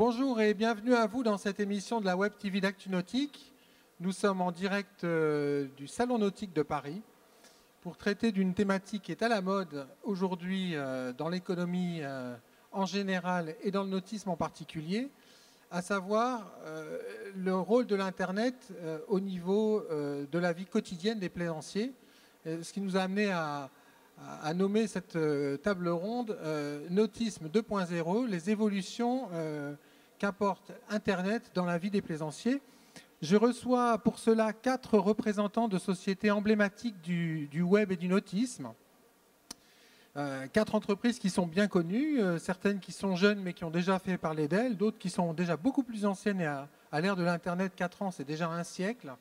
Bonjour et bienvenue à vous dans cette émission de la Web TV d'Actu Nautique. Nous sommes en direct du Salon Nautique de Paris pour traiter d'une thématique qui est à la mode aujourd'hui dans l'économie en général et dans le nautisme en particulier, à savoir le rôle de l'Internet au niveau de la vie quotidienne des plaisanciers, ce qui nous a amené à nommer cette table ronde Nautisme 2.0, les évolutions qu'apporte Internet dans la vie des plaisanciers. Je reçois pour cela 4 représentants de sociétés emblématiques du web et du nautisme. 4 entreprises qui sont bien connues, certaines qui sont jeunes mais qui ont déjà fait parler d'elles, d'autres qui sont déjà beaucoup plus anciennes et à l'ère de l'Internet, 4 ans, c'est déjà un siècle.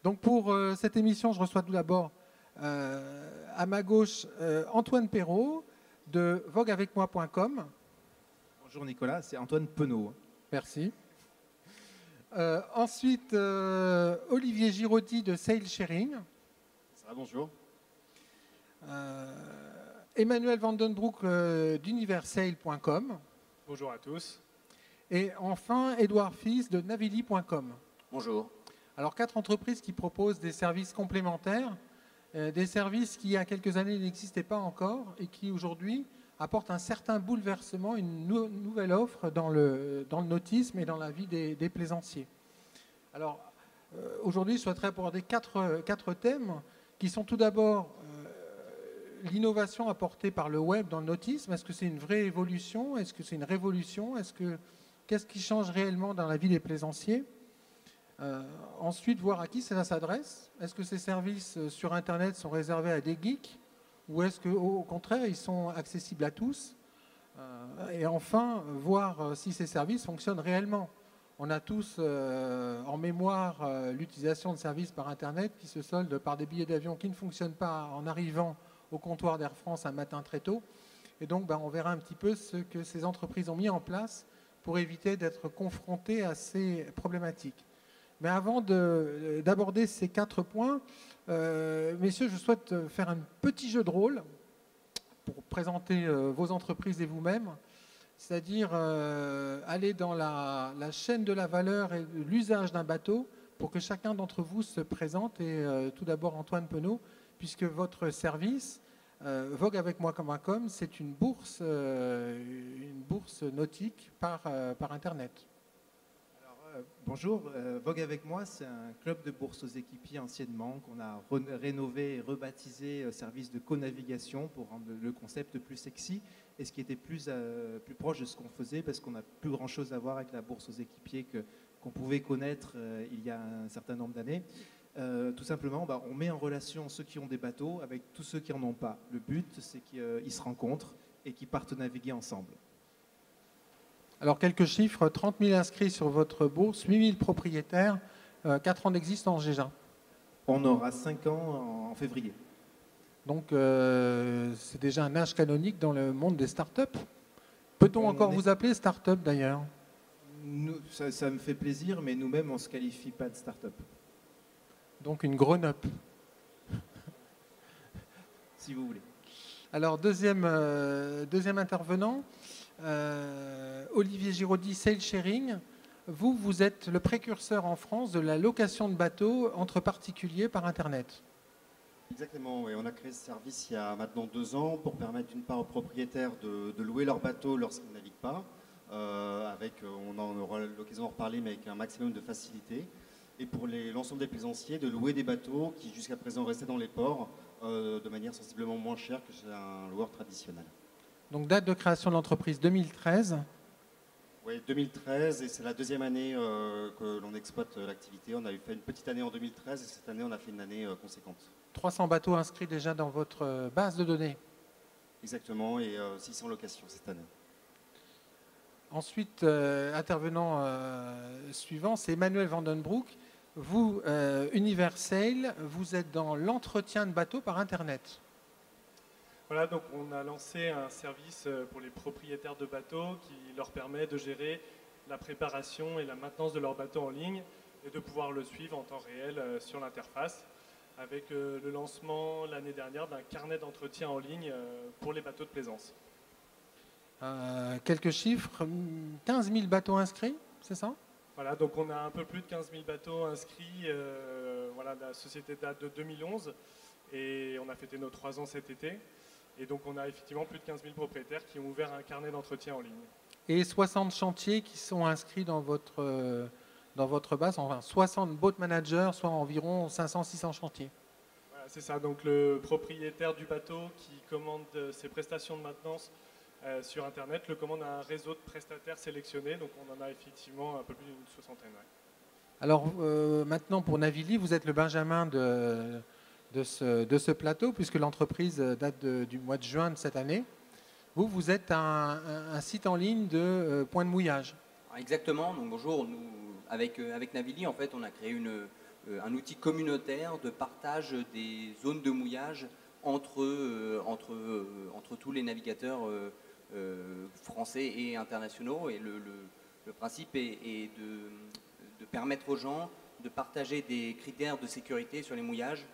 Donc pour cette émission, je reçois tout d'abord à ma gauche Antoine Perrault de vogueavecmoi.com. Bonjour Nicolas, c'est Antoine Penaud. Merci. Ensuite, Olivier Giraudy de Sail Sharing. Ça va, bonjour. Emmanuel Vandenbroek d'universail.com. Bonjour à tous. Et enfin, Édouard Fils de navili.com. Bonjour. Alors, 4 entreprises qui proposent des services complémentaires, des services qui, il y a quelques années, n'existaient pas encore et qui, aujourd'hui, apportent un certain bouleversement, une nouvelle offre dans le nautisme et dans la vie des plaisanciers. Alors, aujourd'hui, je souhaiterais aborder 4 thèmes qui sont tout d'abord l'innovation apportée par le web dans le nautisme. Est-ce que c'est une vraie évolution? Est-ce que c'est une révolution? Qu'est-ce qui change réellement dans la vie des plaisanciers? Ensuite, voir à qui cela s'adresse. Est-ce que ces services sur Internet sont réservés à des geeks ou est-ce qu'au contraire, ils sont accessibles à tous? Et enfin, voir si ces services fonctionnent réellement. On a tous en mémoire l'utilisation de services par Internet qui se soldent par des billets d'avion qui ne fonctionnent pas en arrivant au comptoir d'Air France un matin très tôt. Et donc, on verra un petit peu ce que ces entreprises ont mis en place pour éviter d'être confrontées à ces problématiques. Mais avant d'aborder ces 4 points, messieurs, je souhaite faire un petit jeu de rôle pour présenter vos entreprises et vous-même, c'est-à-dire aller dans la chaîne de la valeur et de l'usage d'un bateau pour que chacun d'entre vous se présente. Et tout d'abord Antoine Penaud, puisque votre service, vogueavecmoi.com, c'est une bourse nautique par Internet. Bonjour, Vogue avec moi, c'est un club de bourse aux équipiers anciennement qu'on a rénové et rebaptisé service de co-navigation pour rendre le concept plus sexy et ce qui était plus proche de ce qu'on faisait parce qu'on n'a plus grand chose à voir avec la bourse aux équipiers qu'on pouvait connaître il y a un certain nombre d'années. Tout simplement, on met en relation ceux qui ont des bateaux avec tous ceux qui n'en ont pas. Le but, c'est qu'ils se rencontrent et qu'ils partent naviguer ensemble. Alors, quelques chiffres, 30 000 inscrits sur votre bourse, 8 000 propriétaires, 4 ans d'existence déjà. On aura 5 ans en février. Donc, c'est déjà un âge canonique dans le monde des startups. Peut-on encore vous appeler startup d'ailleurs? Ça me fait plaisir, mais nous-mêmes, on ne se qualifie pas de startup. Donc, une grown-up. Si vous voulez. Alors, deuxième intervenant. Olivier Giraudy, Sail Sharing, vous êtes le précurseur en France de la location de bateaux entre particuliers par Internet. Exactement, oui. On a créé ce service il y a maintenant 2 ans pour permettre d'une part aux propriétaires de louer leur bateau lorsqu'ils ne naviguent pas, on en aura l'occasion d'en reparler, mais avec un maximum de facilité, et pour l'ensemble des plaisanciers de louer des bateaux qui jusqu'à présent restaient dans les ports de manière sensiblement moins chère que chez un loueur traditionnel. Donc date de création de l'entreprise 2013. Oui, 2013, et c'est la 2e année que l'on exploite l'activité. On a fait une petite année en 2013 et cette année on a fait une année conséquente. 300 bateaux inscrits déjà dans votre base de données. Exactement, et 600 locations cette année. Ensuite, intervenant suivant, c'est Emmanuel Vandenbroek. Vous, Universail, vous êtes dans l'entretien de bateaux par Internet. Voilà, donc on a lancé un service pour les propriétaires de bateaux qui leur permet de gérer la préparation et la maintenance de leur bateau en ligne et de pouvoir le suivre en temps réel sur l'interface avec le lancement l'année dernière d'un carnet d'entretien en ligne pour les bateaux de plaisance. Quelques chiffres, 15 000 bateaux inscrits, c'est ça? Voilà, donc on a un peu plus de 15 000 bateaux inscrits. Voilà, la société date de 2011 et on a fêté nos 3 ans cet été. Et donc on a effectivement plus de 15 000 propriétaires qui ont ouvert un carnet d'entretien en ligne. Et 60 chantiers qui sont inscrits dans votre base, enfin 60 boat managers, soit environ 500-600 chantiers. Voilà, c'est ça, donc le propriétaire du bateau qui commande ses prestations de maintenance sur Internet le commande à un réseau de prestataires sélectionnés, donc on en a effectivement un peu plus d'une soixantaine. Ouais. Alors maintenant pour Navili, vous êtes le benjamin de ce plateau, puisque l'entreprise date du mois de juin de cette année. Vous êtes un site en ligne de points de mouillage. Exactement, donc bonjour, nous, avec Navili, en fait, on a créé un outil communautaire de partage des zones de mouillage entre tous les navigateurs français et internationaux. Et le principe est de permettre aux gens de partager des critères de sécurité sur les mouillages,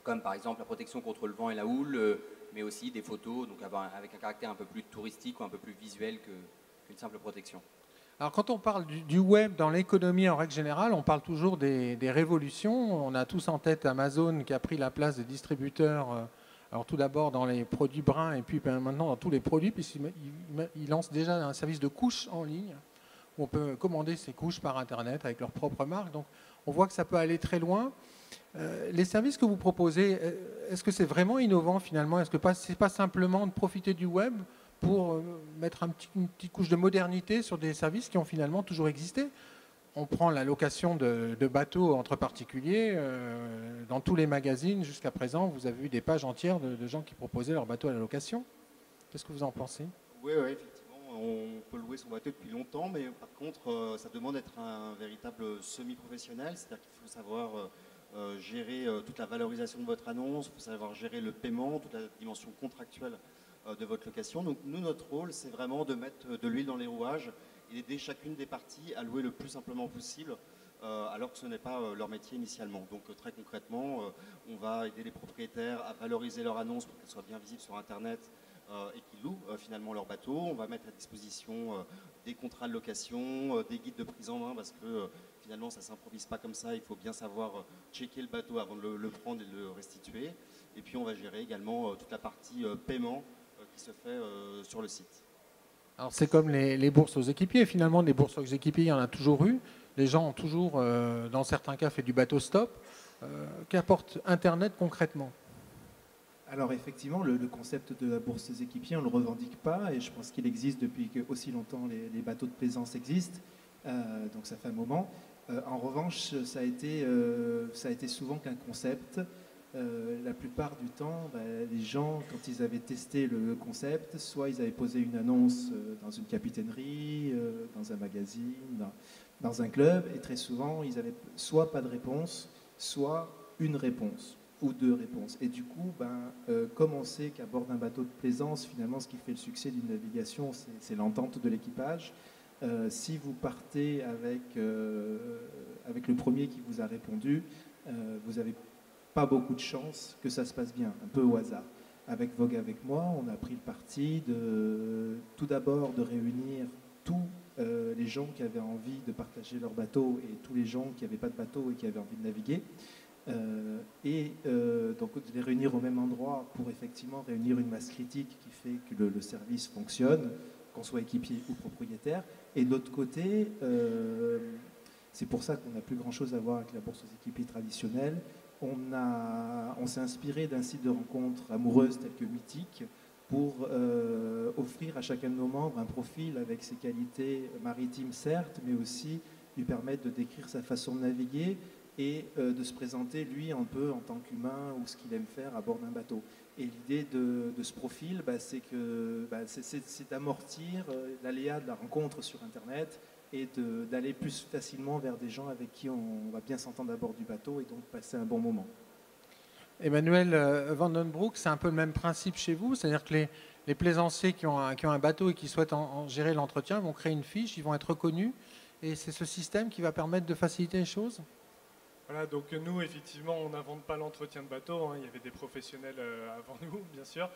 comme par exemple la protection contre le vent et la houle, mais aussi des photos, donc avec un caractère un peu plus touristique ou un peu plus visuel qu'une simple protection. Alors quand on parle du web dans l'économie en règle générale, on parle toujours des révolutions. On a tous en tête Amazon qui a pris la place des distributeurs, alors tout d'abord dans les produits bruns et puis maintenant dans tous les produits, puisqu'il lance déjà un service de couches en ligne où on peut commander ses couches par Internet avec leur propre marque. Donc on voit que ça peut aller très loin. Les services que vous proposez, est-ce que c'est vraiment innovant finalement? Est-ce que ce n'est pas simplement de profiter du web pour mettre une petite couche de modernité sur des services qui ont finalement toujours existé? On prend la location de bateaux entre particuliers. Dans tous les magazines, jusqu'à présent, vous avez vu des pages entières de gens qui proposaient leur bateau à la location. Qu'est-ce que vous en pensez? Oui, effectivement, on peut louer son bateau depuis longtemps, mais par contre, ça demande d'être un véritable semi-professionnel, c'est-à-dire qu'il faut savoir gérer toute la valorisation de votre annonce, il faut savoir gérer le paiement, toute la dimension contractuelle de votre location. Donc nous, notre rôle, c'est vraiment de mettre de l'huile dans les rouages et d'aider chacune des parties à louer le plus simplement possible, alors que ce n'est pas leur métier initialement. Donc très concrètement, on va aider les propriétaires à valoriser leur annonce pour qu'elle soit bien visible sur Internet et qu'ils louent finalement leur bateau. On va mettre à disposition des contrats de location, des guides de prise en main, parce que finalement ça ne s'improvise pas comme ça, il faut bien savoir checker le bateau avant de le prendre et de le restituer. Et puis on va gérer également toute la partie paiement qui se fait sur le site. Alors c'est comme les bourses aux équipiers. Finalement, des bourses aux équipiers, il y en a toujours eu. Les gens ont toujours, dans certains cas, fait du bateau stop. Qu'apporte Internet concrètement? Alors effectivement, le concept de la bourse aux équipiers, on ne le revendique pas, et je pense qu'il existe depuis que aussi longtemps les bateaux de plaisance existent, donc ça fait un moment. En revanche, ça a été souvent qu'un concept. La plupart du temps, les gens, quand ils avaient testé le concept, soit ils avaient posé une annonce dans une capitainerie, dans un magazine, dans un club, et très souvent, ils avaient soit pas de réponse, soit une réponse ou deux réponses. Et du coup, comme on sait qu'à bord d'un bateau de plaisance, finalement, ce qui fait le succès d'une navigation, c'est l'entente de l'équipage. Si vous partez avec le premier qui vous a répondu, vous avez pas beaucoup de chance que ça se passe bien, un peu au hasard. Avec Vogue avec moi, on a pris le parti tout d'abord de réunir tous les gens qui avaient envie de partager leur bateau et tous les gens qui n'avaient pas de bateau et qui avaient envie de naviguer. Donc de les réunir au même endroit pour effectivement réunir une masse critique qui fait que le service fonctionne, qu'on soit équipier ou propriétaire. Et de l'autre côté, c'est pour ça qu'on n'a plus grand-chose à voir avec la bourse aux équipiers traditionnelle. On s'est inspiré d'un site de rencontres amoureuses tel que Mythique pour offrir à chacun de nos membres un profil avec ses qualités maritimes certes, mais aussi lui permettre de décrire sa façon de naviguer et de se présenter lui un peu en tant qu'humain ou ce qu'il aime faire à bord d'un bateau. Et l'idée de ce profil, c'est d'amortir l'aléa de la rencontre sur Internet et d'aller plus facilement vers des gens avec qui on va bien s'entendre à bord du bateau et donc passer un bon moment. Emmanuel Vandenbroek, c'est un peu le même principe chez vous, c'est-à-dire que les plaisanciers qui ont un bateau et qui souhaitent en gérer l'entretien vont créer une fiche, ils vont être reconnus, et c'est ce système qui va permettre de faciliter les choses? Voilà, donc nous, effectivement, on n'invente pas l'entretien de bateau, hein. Il y avait des professionnels avant nous, bien sûr.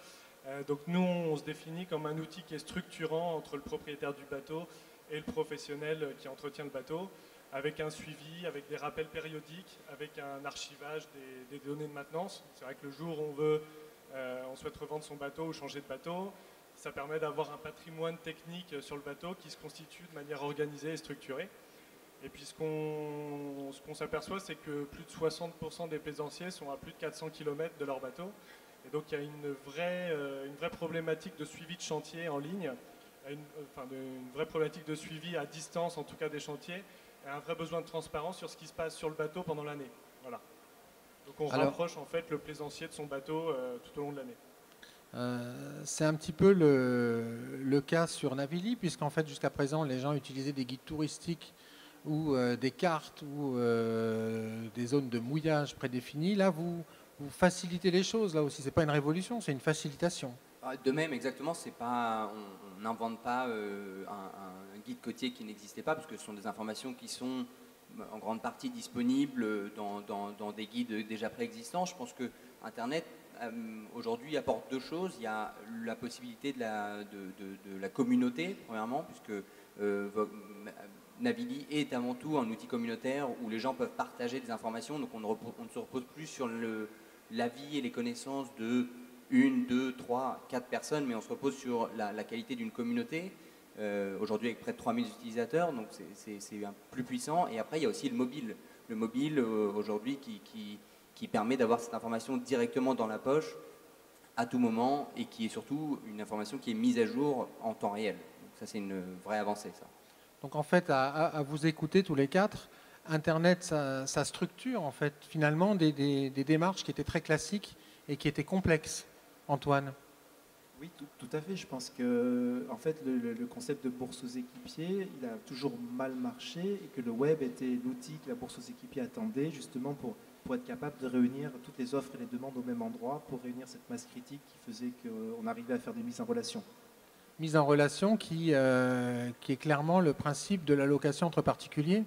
Donc nous, on se définit comme un outil qui est structurant entre le propriétaire du bateau et le professionnel qui entretient le bateau, avec un suivi, avec des rappels périodiques, avec un archivage des données de maintenance. C'est vrai que le jour où on souhaite revendre son bateau ou changer de bateau, ça permet d'avoir un patrimoine technique sur le bateau qui se constitue de manière organisée et structurée. Et puis ce qu'on s'aperçoit, c'est que plus de 60% des plaisanciers sont à plus de 400 km de leur bateau. Et donc il y a une vraie problématique de suivi de chantier en ligne, une vraie problématique de suivi à distance, en tout cas des chantiers, et un vrai besoin de transparence sur ce qui se passe sur le bateau pendant l'année. Voilà. Donc on rapproche en fait le plaisancier de son bateau tout au long de l'année. C'est un petit peu le cas sur Navili, puisqu'en fait jusqu'à présent les gens utilisaient des guides touristiques ou des cartes ou des zones de mouillage prédéfinies. Là, vous facilitez les choses. Là aussi, c'est pas une révolution, c'est une facilitation. De même, exactement, on n'invente pas un guide côtier qui n'existait pas, parce que ce sont des informations qui sont en grande partie disponibles dans des guides déjà préexistants. Je pense que Internet aujourd'hui apporte deux choses. Il y a la possibilité de la communauté, premièrement, puisque Navili est avant tout un outil communautaire où les gens peuvent partager des informations, donc on ne se repose plus sur l'avis et les connaissances de 1, 2, 3, 4 personnes, mais on se repose sur la qualité d'une communauté. Aujourd'hui avec près de 3000 utilisateurs, donc c'est plus puissant. Et après il y a aussi le mobile. Le mobile aujourd'hui qui permet d'avoir cette information directement dans la poche à tout moment et qui est surtout une information qui est mise à jour en temps réel. Donc ça c'est une vraie avancée ça. Donc en fait, à vous écouter tous les quatre, Internet, ça structure en fait finalement des démarches qui étaient très classiques et qui étaient complexes. Antoine? Oui, tout à fait. Je pense que en fait, le concept de bourse aux équipiers, il a toujours mal marché et que le web était l'outil que la bourse aux équipiers attendait justement pour être capable de réunir toutes les offres et les demandes au même endroit, pour réunir cette masse critique qui faisait qu'on arrivait à faire des mises en relation. Mise en relation qui est clairement le principe de la location entre particuliers.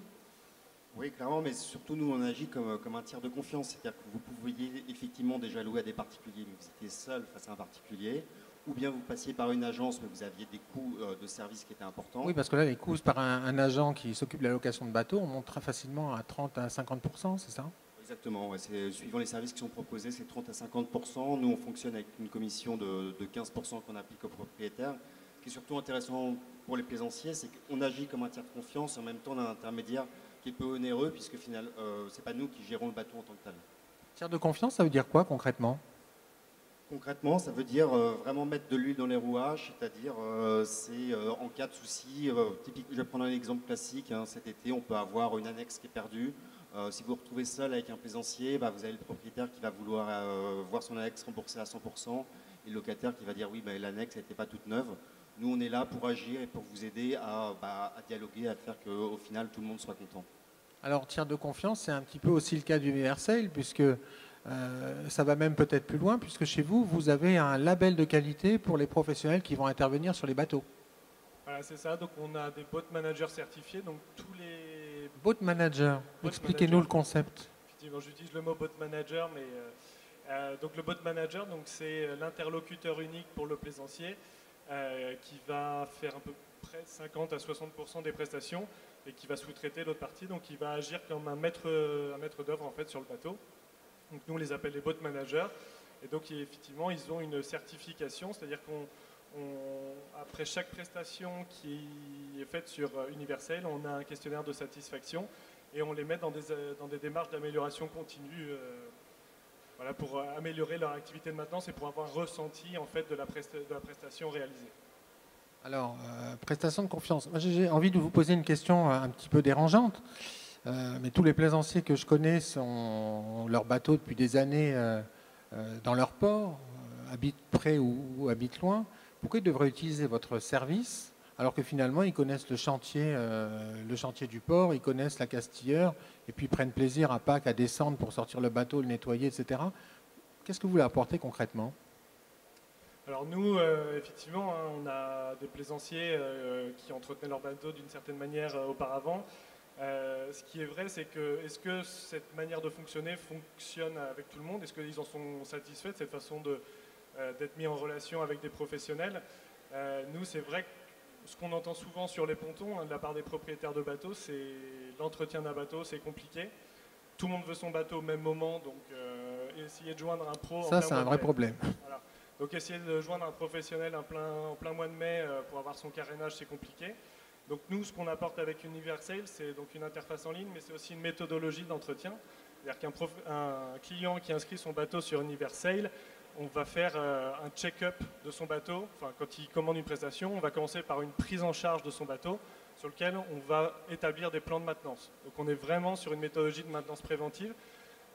Oui, clairement, mais surtout nous on agit comme un tiers de confiance, c'est-à-dire que vous pouviez effectivement déjà louer à des particuliers, mais vous étiez seul face à un particulier, ou bien vous passiez par une agence, mais vous aviez des coûts de service qui étaient importants. Oui, parce que là, les coûts par un agent qui s'occupe de la location de bateaux, on monte très facilement à 30 à 50%, c'est ça? Exactement, ouais, suivant les services qui sont proposés, c'est 30 à 50%. Nous, on fonctionne avec une commission de 15% qu'on applique aux propriétaires. Ce qui est surtout intéressant pour les plaisanciers, c'est qu'on agit comme un tiers de confiance et en même temps on a un intermédiaire qui est peu onéreux, puisque finalement, ce n'est pas nous qui gérons le bateau en tant que tel. Tiers de confiance, ça veut dire quoi concrètement? Concrètement, ça veut dire vraiment mettre de l'huile dans les rouages, c'est-à-dire en cas de souci, typique, je vais prendre un exemple classique, hein, cet été on peut avoir une annexe qui est perdue. Si vous vous retrouvez seul avec un plaisancier, vous avez le propriétaire qui va vouloir voir son annexe remboursée à 100% et le locataire qui va dire oui, l'annexe n'était pas toute neuve. Nous on est là pour agir et pour vous aider à dialoguer, à faire qu'au final tout le monde soit content. Alors tiers de confiance, c'est un petit peu aussi le cas du Versailles, puisque ça va même peut-être plus loin, puisque chez vous, vous avez un label de qualité pour les professionnels qui vont intervenir sur les bateaux. Voilà, c'est ça. Donc on a des boat managers certifiés. Donc tous les boat manager, expliquez-nous le concept. Effectivement, j'utilise le mot boat manager, mais donc le boat manager, donc c'est l'interlocuteur unique pour le plaisancier qui va faire à peu près 50 à 60% des prestations et qui va sous-traiter l'autre partie. Donc il va agir comme un maître d'œuvre en fait sur le bateau. Donc nous on les appelle les boat managers. Et donc effectivement ils ont une certification, c'est-à-dire après chaque prestation qui est faite sur Universal, on a un questionnaire de satisfaction et on les met dans des démarches d'amélioration continue voilà, pour améliorer leur activité de maintenance et pour avoir un ressenti en fait, de la prestation réalisée. Alors, prestation de confiance. Moi, j'ai envie de vous poser une question un petit peu dérangeante, mais tous les plaisanciers que je connais ont leur bateau depuis des années dans leur port, habitent près ou habitent loin. Pourquoi ils devraient utiliser votre service alors que finalement ils connaissent le chantier du port, ils connaissent la castilleur et puis ils prennent plaisir à Pâques à descendre pour sortir le bateau, le nettoyer, etc. Qu'est-ce que vous voulez apporter concrètement? Alors nous, effectivement, hein, on a des plaisanciers qui entretenaient leur bateau d'une certaine manière auparavant Ce qui est vrai, c'est que est-ce que cette manière de fonctionner fonctionne avec tout le monde? Est-ce qu'ils en sont satisfaits de cette façon d'être mis en relation avec des professionnels? Nous, c'est vrai que ce qu'on entend souvent sur les pontons, de la part des propriétaires de bateaux, c'est l'entretien d'un bateau, c'est compliqué. Tout le monde veut son bateau au même moment, donc essayer de joindre un pro... Ça, c'est un vrai problème. Voilà. Donc essayer de joindre un professionnel en plein mois de mai pour avoir son carénage, c'est compliqué. Donc nous, ce qu'on apporte avec Universail, c'est donc une interface en ligne, mais c'est aussi une méthodologie d'entretien. C'est-à-dire qu'un client qui inscrit son bateau sur Universail, on va faire un check-up de son bateau. Enfin, quand il commande une prestation, on va commencer par une prise en charge de son bateau, sur lequel on va établir des plans de maintenance. Donc on est vraiment sur une méthodologie de maintenance préventive.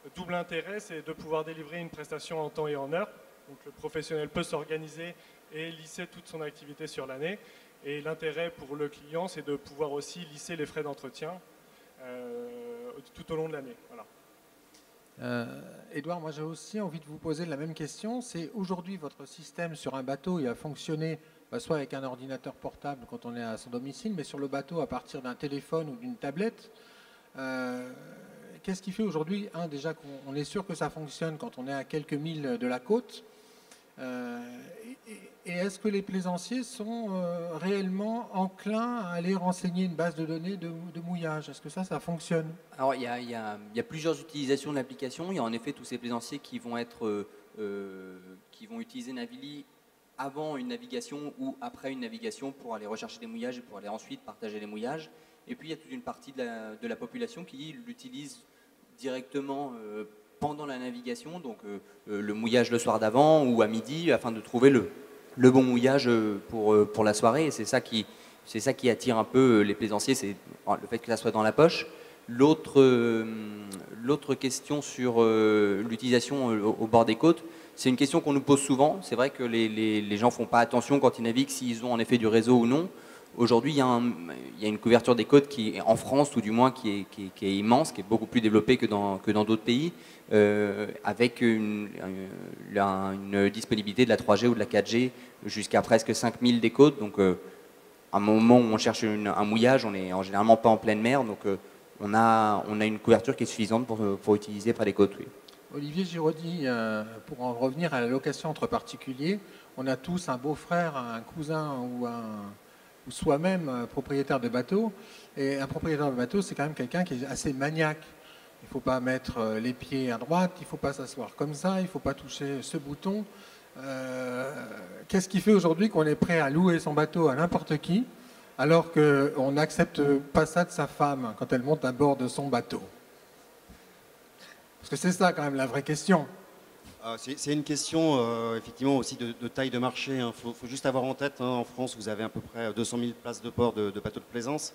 Le double intérêt, c'est de pouvoir délivrer une prestation en temps et en heure. Donc le professionnel peut s'organiser et lisser toute son activité sur l'année. Et l'intérêt pour le client, c'est de pouvoir aussi lisser les frais d'entretien tout au long de l'année. Voilà. Édouard, moi j'ai aussi envie de vous poser la même question. C'est aujourd'hui votre système sur un bateau, il a fonctionné soit avec un ordinateur portable quand on est à son domicile, mais sur le bateau à partir d'un téléphone ou d'une tablette. Qu'est-ce qui fait aujourd'hui, déjà qu'on est sûr que ça fonctionne quand on est à quelques milles de la côte, et est-ce que les plaisanciers sont réellement enclins à aller renseigner une base de données de mouillage? Est-ce que ça fonctionne? Alors, il y a plusieurs utilisations de l'application. Il y a en effet tous ces plaisanciers qui vont utiliser Navili avant une navigation ou après une navigation pour aller rechercher des mouillages et pour aller ensuite partager les mouillages. Et puis, il y a toute une partie de la population qui l'utilise directement pendant la navigation, donc le mouillage le soir d'avant ou à midi, afin de trouver le bon mouillage pour la soirée. Et c'est ça qui attire un peu les plaisanciers, c'est le fait que ça soit dans la poche. L'autre question sur l'utilisation au bord des côtes, c'est une question qu'on nous pose souvent. C'est vrai que les gens ne font pas attention quand ils naviguent s'ils ont en effet du réseau ou non. Aujourd'hui, il y a une couverture des côtes qui est en France, tout du moins, qui est immense, qui est beaucoup plus développée que dans d'autres pays, avec une disponibilité de la 3G ou de la 4G jusqu'à presque 5000 des côtes. Donc, à un moment où on cherche un mouillage, on n'est généralement pas en pleine mer, donc on a une couverture qui est suffisante pour utiliser par les côtes. Oui. Olivier Giraudy, pour en revenir à la location entre particuliers, on a tous un beau-frère, un cousin ou soi-même propriétaire de bateau. Et un propriétaire de bateau, c'est quand même quelqu'un qui est assez maniaque. Il ne faut pas mettre les pieds à droite, il ne faut pas s'asseoir comme ça, il ne faut pas toucher ce bouton. Qu'est-ce qui fait aujourd'hui qu'on est prêt à louer son bateau à n'importe qui, alors qu'on n'accepte pas ça de sa femme quand elle monte à bord de son bateau? Parce que c'est ça quand même la vraie question. C'est une question effectivement aussi de taille de marché. Il faut juste avoir en tête, en France, vous avez à peu près 200 000 places de port de bateaux de plaisance.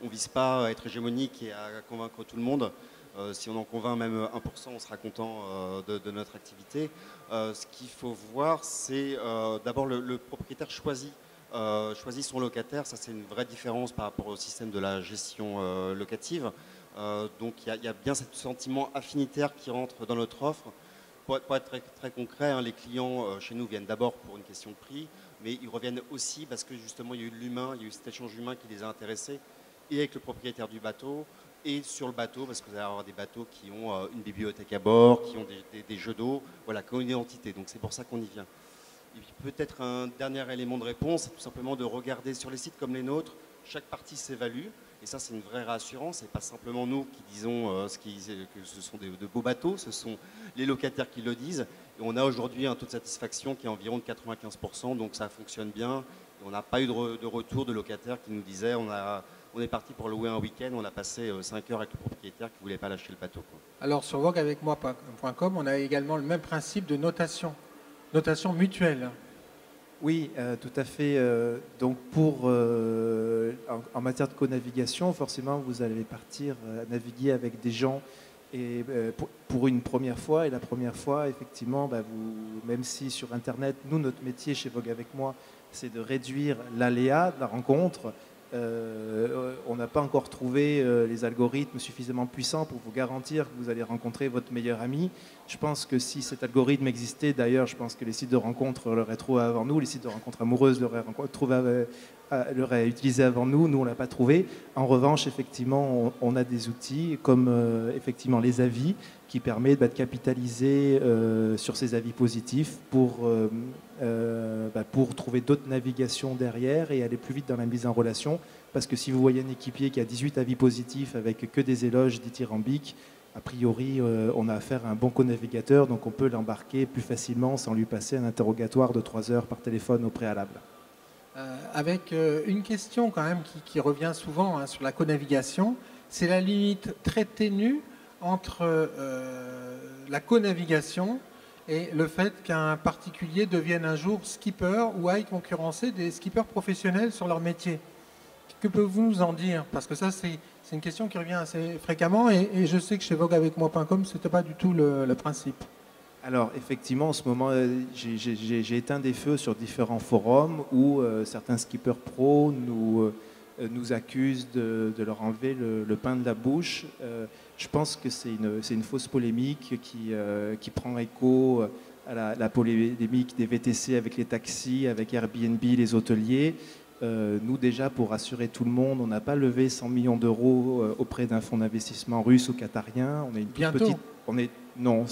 On ne vise pas à être hégémonique et à convaincre tout le monde. Si on en convainc même 1%, on sera content de notre activité. Ce qu'il faut voir, c'est d'abord le propriétaire choisit son locataire. Ça, c'est une vraie différence par rapport au système de la gestion locative. Donc il y a bien ce sentiment affinitaire qui rentre dans notre offre. Pour être très, très concret, les clients chez nous viennent d'abord pour une question de prix, mais ils reviennent aussi parce que justement il y a eu de l'humain, il y a eu cet échange humain qui les a intéressés, et avec le propriétaire du bateau, et sur le bateau, parce que vous allez avoir des bateaux qui ont une bibliothèque à bord, qui ont des jeux d'eau, voilà, qui ont une identité, donc c'est pour ça qu'on y vient. Et puis peut-être un dernier élément de réponse, c'est tout simplement de regarder sur les sites comme les nôtres, chaque partie s'évalue. Et ça, c'est une vraie réassurance. Et pas simplement nous qui disons que ce sont de beaux bateaux, ce sont les locataires qui le disent. Et on a aujourd'hui un taux de satisfaction qui est environ de 95%, donc ça fonctionne bien. Et on n'a pas eu de retour de locataires qui nous disaient on est parti pour louer un week-end, on a passé 5 heures avec le propriétaire qui ne voulait pas lâcher le bateau. Alors sur vogueavecmoi.com, on a également le même principe de notation mutuelle. Oui, tout à fait. Donc en matière de co-navigation, forcément, vous allez partir naviguer avec des gens et pour une première fois. Et la première fois, effectivement, même si sur Internet, nous, notre métier chez Vogue avec moi, c'est de réduire l'aléa de la rencontre. on n'a pas encore trouvé les algorithmes suffisamment puissants pour vous garantir que vous allez rencontrer votre meilleur ami. Je pense que si cet algorithme existait, d'ailleurs, je pense que les sites de rencontres l'auraient trouvé avant nous, les sites de rencontres amoureuses l'auraient utilisé avant nous, nous on ne l'a pas trouvé. En revanche, effectivement, on a des outils comme effectivement les avis qui permettent de capitaliser sur ces avis positifs pour trouver d'autres navigations derrière et aller plus vite dans la mise en relation. Parce que si vous voyez un équipier qui a 18 avis positifs avec que des éloges dithyrambiques, a priori, on a affaire à un bon co-navigateur, donc on peut l'embarquer plus facilement sans lui passer un interrogatoire de 3 heures par téléphone au préalable. Avec une question quand même qui revient souvent sur la co-navigation, c'est la limite très ténue entre la co-navigation et le fait qu'un particulier devienne un jour skipper ou aille concurrencer des skippers professionnels sur leur métier. Que pouvez-vous nous en dire? Parce que ça, c'est une question qui revient assez fréquemment et je sais que chez vogueavecmoi.com, ce n'était pas du tout le principe. Alors, effectivement, en ce moment, j'ai éteint des feux sur différents forums où certains skippers pros nous accusent de leur enlever le pain de la bouche. Je pense que c'est une fausse polémique qui prend écho à la polémique des VTC avec les taxis, avec Airbnb, les hôteliers. Nous, déjà, pour rassurer tout le monde, on n'a pas levé 100 millions d'euros auprès d'un fonds d'investissement russe ou qatarien. On est une bientôt. petite... Non,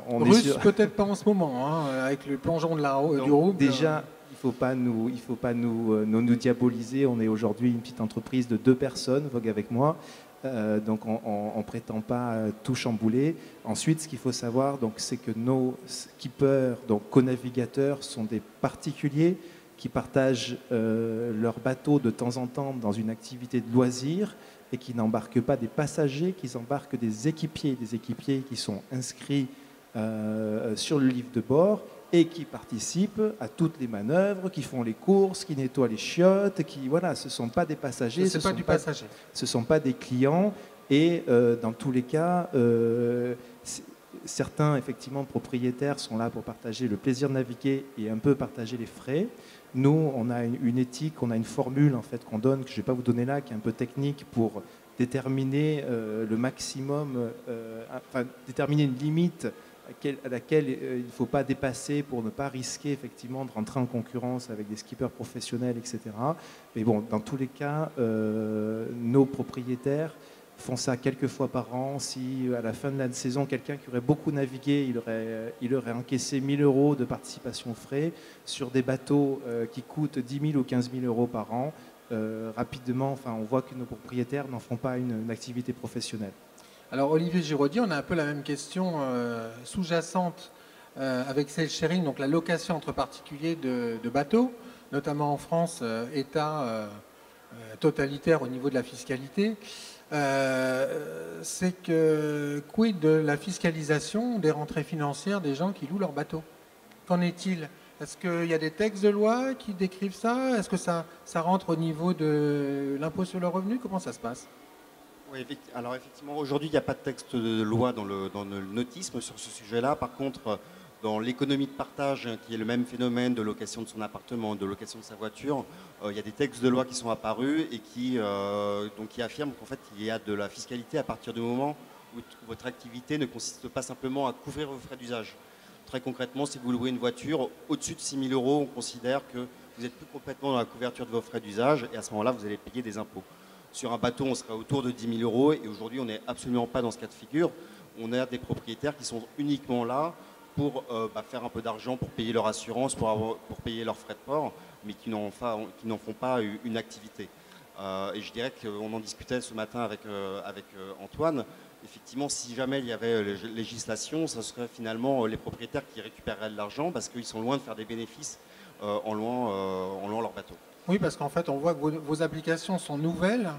on russe, est sur... peut-être pas en ce moment, avec le plongeon du rouble. Déjà, il ne faut pas nous diaboliser. On est aujourd'hui une petite entreprise de 2 personnes, Vogue avec moi. Donc on ne prétend pas tout chambouler. Ensuite, ce qu'il faut savoir, c'est que nos skippers, donc co-navigateurs, sont des particuliers qui partagent leur bateau de temps en temps dans une activité de loisir et qui n'embarquent pas des passagers, qui embarquent des équipiers qui sont inscrits sur le livre de bord et qui participent à toutes les manœuvres, qui font les courses, qui nettoient les chiottes, ce ne sont pas des passagers, ce ne sont pas des clients. Et dans tous les cas, certains effectivement propriétaires sont là pour partager le plaisir de naviguer et un peu partager les frais. Nous, on a une éthique, on a une formule en fait qu'on donne, que je ne vais pas vous donner là, qui est un peu technique pour déterminer le maximum, déterminer une limite à laquelle il ne faut pas dépasser pour ne pas risquer effectivement de rentrer en concurrence avec des skippers professionnels, etc. Mais bon, dans tous les cas, nos propriétaires font ça quelques fois par an. Si à la fin de la saison, quelqu'un qui aurait beaucoup navigué, il aurait encaissé 1 000 euros de participation aux frais sur des bateaux qui coûtent 10 000 ou 15 000 euros par an. Rapidement, on voit que nos propriétaires n'en font pas une activité professionnelle. Alors Olivier Giraudy, on a un peu la même question sous-jacente avec sail sharing, donc la location entre particuliers de bateaux, notamment en France, État totalitaire au niveau de la fiscalité. C'est que quid de la fiscalisation des rentrées financières des gens qui louent leur bateau? Qu'en est-il? Est-ce qu'il y a des textes de loi qui décrivent ça? Est-ce que ça rentre au niveau de l'impôt sur le revenu? Comment ça se passe? Oui, alors effectivement, aujourd'hui, il n'y a pas de texte de loi dans le nautisme sur ce sujet-là. Par contre, dans l'économie de partage, qui est le même phénomène de location de son appartement, de location de sa voiture, il y a des textes de loi qui sont apparus et qui affirment qu'en fait, il y a de la fiscalité à partir du moment où votre activité ne consiste pas simplement à couvrir vos frais d'usage. Très concrètement, si vous louez une voiture, au-dessus de 6 000 euros, on considère que vous n'êtes plus complètement dans la couverture de vos frais d'usage et à ce moment-là, vous allez payer des impôts. Sur un bateau, on serait autour de 10 000 euros et aujourd'hui, on n'est absolument pas dans ce cas de figure. On a des propriétaires qui sont uniquement là pour faire un peu d'argent, pour payer leur assurance, pour payer leurs frais de port, mais qui n'en font pas une activité. Et je dirais qu'on en discutait ce matin avec Antoine. Effectivement, si jamais il y avait législation, ce serait finalement les propriétaires qui récupéreraient de l'argent parce qu'ils sont loin de faire des bénéfices en louant leur bateau. Oui, parce qu'en fait, on voit que vos applications sont nouvelles,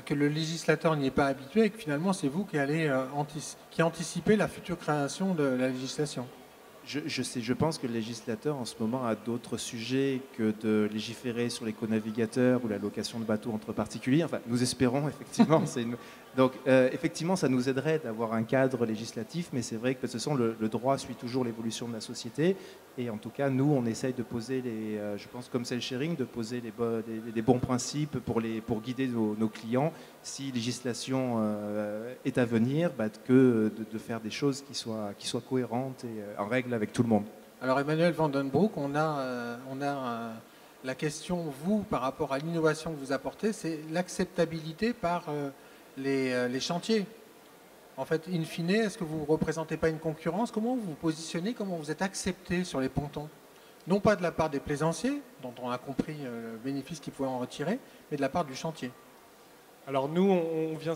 que le législateur n'y est pas habitué et que finalement, c'est vous qui anticipez la future création de la législation. Je pense que le législateur en ce moment a d'autres sujets que de légiférer sur les co-navigateurs ou la location de bateaux entre particuliers. Enfin, nous espérons effectivement, Donc, effectivement, ça nous aiderait d'avoir un cadre législatif, mais c'est vrai que de toute façon, le droit suit toujours l'évolution de la société. Et en tout cas, nous, on essaye de poser, je pense, comme c'est le sharing, de poser les bons principes pour guider nos clients. Si législation est à venir, que de faire des choses qui soient cohérentes et en règle avec tout le monde. Alors, Emmanuel Van Den Broek, on a la question, vous, par rapport à l'innovation que vous apportez, c'est l'acceptabilité par les chantiers. En fait, in fine, est-ce que vous ne représentez pas une concurrence? Comment vous vous positionnez? Comment vous êtes accepté sur les pontons? Non pas de la part des plaisanciers, dont on a compris le bénéfice qu'ils pouvaient en retirer, mais de la part du chantier. Alors nous, on vient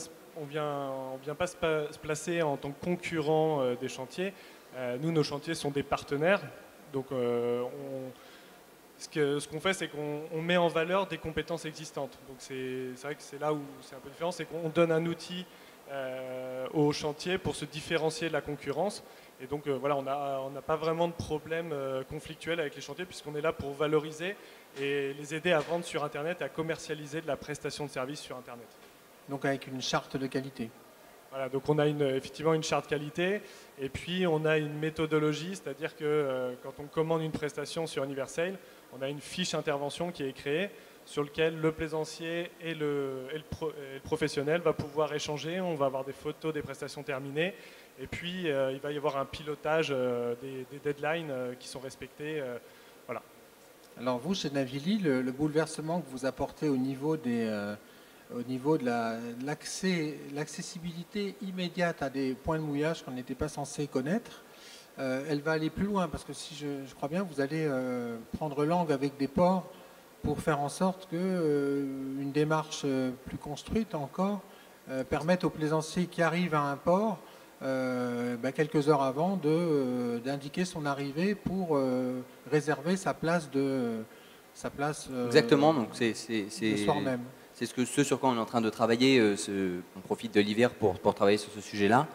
pas se placer en tant que concurrent des chantiers. Nous, nos chantiers sont des partenaires. Donc ce qu'on fait, c'est qu'on met en valeur des compétences existantes. Donc c'est vrai que c'est là où c'est un peu différent, c'est qu'on donne un outil au chantier pour se différencier de la concurrence. Et donc voilà, on n'a pas vraiment de problème conflictuel avec les chantiers puisqu'on est là pour valoriser et les aider à vendre sur Internet et à commercialiser de la prestation de services sur Internet. Donc avec une charte de qualité. Voilà, donc on a effectivement une charte qualité et puis on a une méthodologie, c'est-à-dire que quand on commande une prestation sur Universale, on a une fiche intervention qui est créée sur laquelle le plaisancier et le professionnel va pouvoir échanger. On va avoir des photos des prestations terminées et puis il va y avoir un pilotage des deadlines qui sont respectés. Voilà. Alors vous, chez Navili, le bouleversement que vous apportez au niveau de l'accessibilité immédiate à des points de mouillage qu'on n'était pas censé connaître, elle va aller plus loin parce que si je crois bien, vous allez prendre langue avec des ports pour faire en sorte qu'une démarche plus construite encore permette aux plaisanciers qui arrivent à un port quelques heures avant d'indiquer son arrivée pour réserver sa place Exactement, donc le soir même. C'est ce sur quoi on est en train de travailler. On profite de l'hiver pour travailler sur ce sujet-là.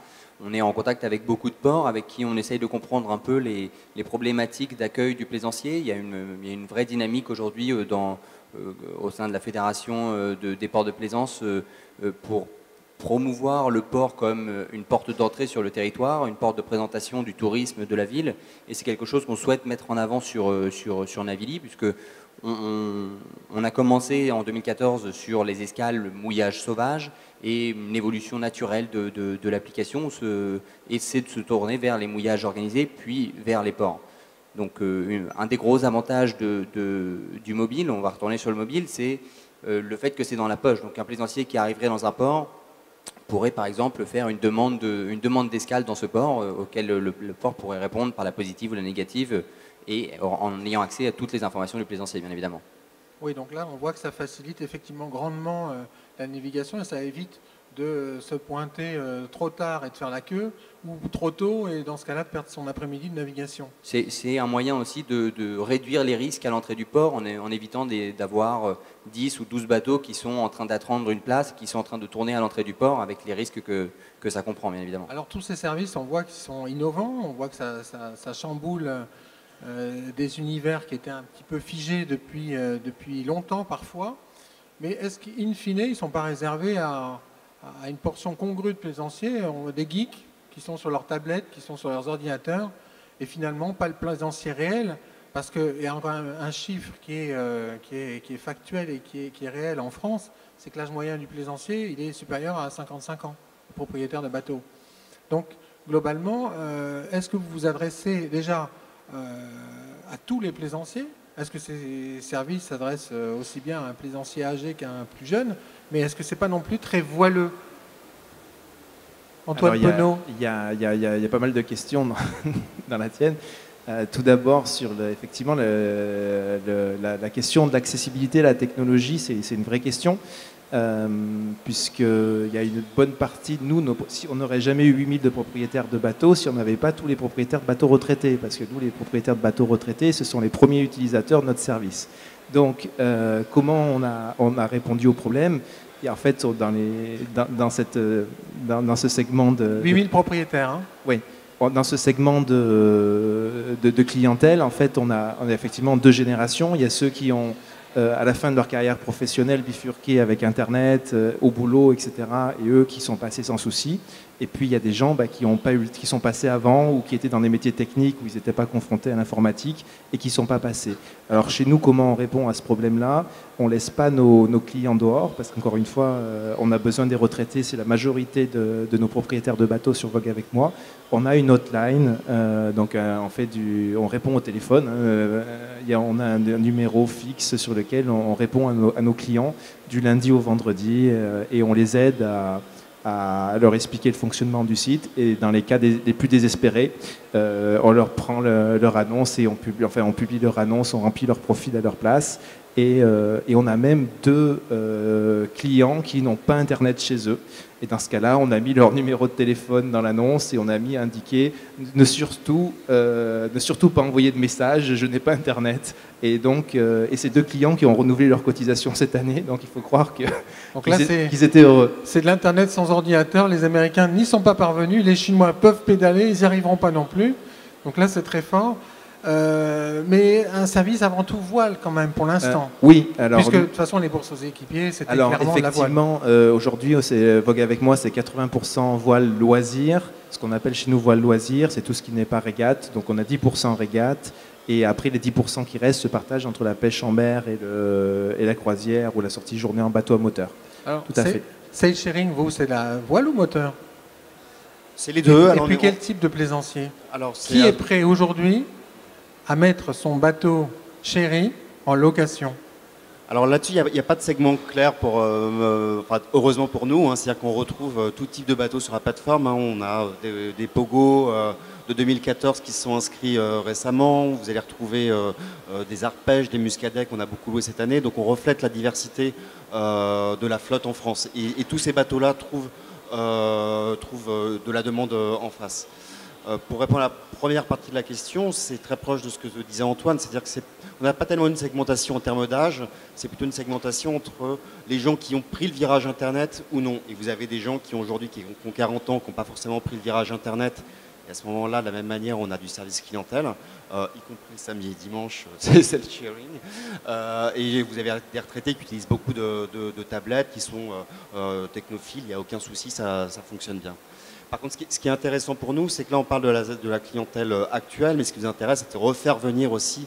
On est en contact avec beaucoup de ports avec qui on essaye de comprendre un peu les problématiques d'accueil du plaisancier. Il y a une vraie dynamique aujourd'hui au sein de la fédération des ports de plaisance pour promouvoir le port comme une porte d'entrée sur le territoire, une porte de présentation du tourisme de la ville. Et c'est quelque chose qu'on souhaite mettre en avant sur Navili, puisque on a commencé en 2014 sur les escales mouillage sauvage et une évolution naturelle de l'application, essayer de se tourner vers les mouillages organisés, puis vers les ports. Donc un des gros avantages du mobile, on va retourner sur le mobile, c'est le fait que c'est dans la poche. Donc un plaisancier qui arriverait dans un port pourrait par exemple faire une demande d'escale dans ce port auquel le port pourrait répondre par la positive ou la négative et en ayant accès à toutes les informations du plaisancier, bien évidemment. Oui, donc là, on voit que ça facilite effectivement grandement la navigation et ça évite de se pointer trop tard et de faire la queue ou trop tôt et dans ce cas-là de perdre son après-midi de navigation. C'est un moyen aussi de réduire les risques à l'entrée du port en évitant d'avoir 10 ou 12 bateaux qui sont en train d'attendre une place, qui sont en train de tourner à l'entrée du port avec les risques que ça comprend, bien évidemment. Alors tous ces services, on voit qu'ils sont innovants, on voit que ça chamboule des univers qui étaient un petit peu figés depuis longtemps parfois, mais est-ce qu'in fine, ils ne sont pas réservés à une portion congrue de plaisanciers, des geeks qui sont sur leurs tablettes, qui sont sur leurs ordinateurs, et finalement pas le plaisancier réel, parce qu'il y a encore un chiffre qui est factuel et qui est réel en France, c'est que l'âge moyen du plaisancier, il est supérieur à 55 ans, propriétaire de bateau. Donc, globalement, est-ce que vous vous adressez déjà à tous les plaisanciers? Est-ce que ces services s'adressent aussi bien à un plaisancier âgé qu'à un plus jeune? Mais est-ce que ce n'est pas non plus très voileux? Antoine Penaud. Il y a pas mal de questions dans la tienne. Tout d'abord, sur effectivement la question de l'accessibilité à la technologie, c'est une vraie question. Puisqu'il y a une bonne partie de nous, si on n'aurait jamais eu 8000 de propriétaires de bateaux si on n'avait pas tous les propriétaires de bateaux retraités, parce que nous, les propriétaires de bateaux retraités, ce sont les premiers utilisateurs de notre service. Donc, comment on a répondu au problème? Et en fait, dans ce segment de... 8000 propriétaires, hein? Oui. Dans ce segment de clientèle, en fait, on a effectivement deux générations. Il y a ceux qui ont à la fin de leur carrière professionnelle, bifurqués avec Internet, au boulot, etc. Et eux qui sont passés sans souci. Et puis il y a des gens qui sont passés avant ou qui étaient dans des métiers techniques où ils n'étaient pas confrontés à l'informatique et qui ne sont pas passés. Alors chez nous, comment on répond à ce problème-là? On ne laisse pas nos clients dehors parce qu'encore une fois, on a besoin des retraités. C'est la majorité de nos propriétaires de bateaux sur Vogue avec moi. On a une hotline, on répond au téléphone. On a un numéro fixe sur lequel on répond à nos clients du lundi au vendredi et on les aide à leur expliquer le fonctionnement du site, et dans les cas les plus désespérés, on leur prend leur annonce et on publie leur annonce, on remplit leur profil à leur place, et on a même 2 clients qui n'ont pas Internet chez eux, et dans ce cas-là, on a mis leur numéro de téléphone dans l'annonce et on a mis indiqué ne surtout pas envoyer de message, je n'ai pas Internet. Et donc, ces 2 clients qui ont renouvelé leur cotisation cette année, donc il faut croire qu'ils étaient heureux. C'est de l'Internet sans ordinateur, les Américains n'y sont pas parvenus, les Chinois peuvent pédaler, ils n'y arriveront pas non plus. Donc là, c'est très fort. Mais un service avant tout voile quand même pour l'instant. Oui, alors puisque de toute façon les bourses aux équipiers c'était clairement la voile. Effectivement, aujourd'hui Vogue avec moi c'est 80% voile loisir, ce qu'on appelle chez nous voile loisir, c'est tout ce qui n'est pas régate, donc on a 10% régate, et après les 10% qui restent se partagent entre la pêche en mer et la croisière ou la sortie journée en bateau à moteur. Alors, tout à fait. Sail sharing, vous c'est la voile ou moteur? C'est les deux. Et puis quel type de plaisancier? Qui est prêt aujourd'hui à mettre son bateau chéri en location? Alors là-dessus, il n'y a pas de segment clair heureusement pour nous. C'est-à-dire qu'on retrouve tout type de bateaux sur la plateforme. On a des Pogo de 2014 qui se sont inscrits récemment. Vous allez retrouver des arpèges, des muscadets qu'on a beaucoup loués cette année. Donc on reflète la diversité de la flotte en France. Et tous ces bateaux-là trouvent de la demande en face. Pour répondre à la première partie de la question, c'est très proche de ce que disait Antoine, c'est-à-dire qu'on n'a pas tellement une segmentation en termes d'âge, c'est plutôt une segmentation entre les gens qui ont pris le virage Internet ou non. Et vous avez des gens qui aujourd'hui qui ont 40 ans, qui n'ont pas forcément pris le virage Internet. Et à ce moment-là, de la même manière, on a du service clientèle, y compris samedi et dimanche, c'est self-sharing. Et vous avez des retraités qui utilisent beaucoup de tablettes, qui sont technophiles, il n'y a aucun souci, ça fonctionne bien. Par contre, ce qui est intéressant pour nous, c'est que là, on parle de la clientèle actuelle, mais ce qui nous intéresse, c'est de refaire venir aussi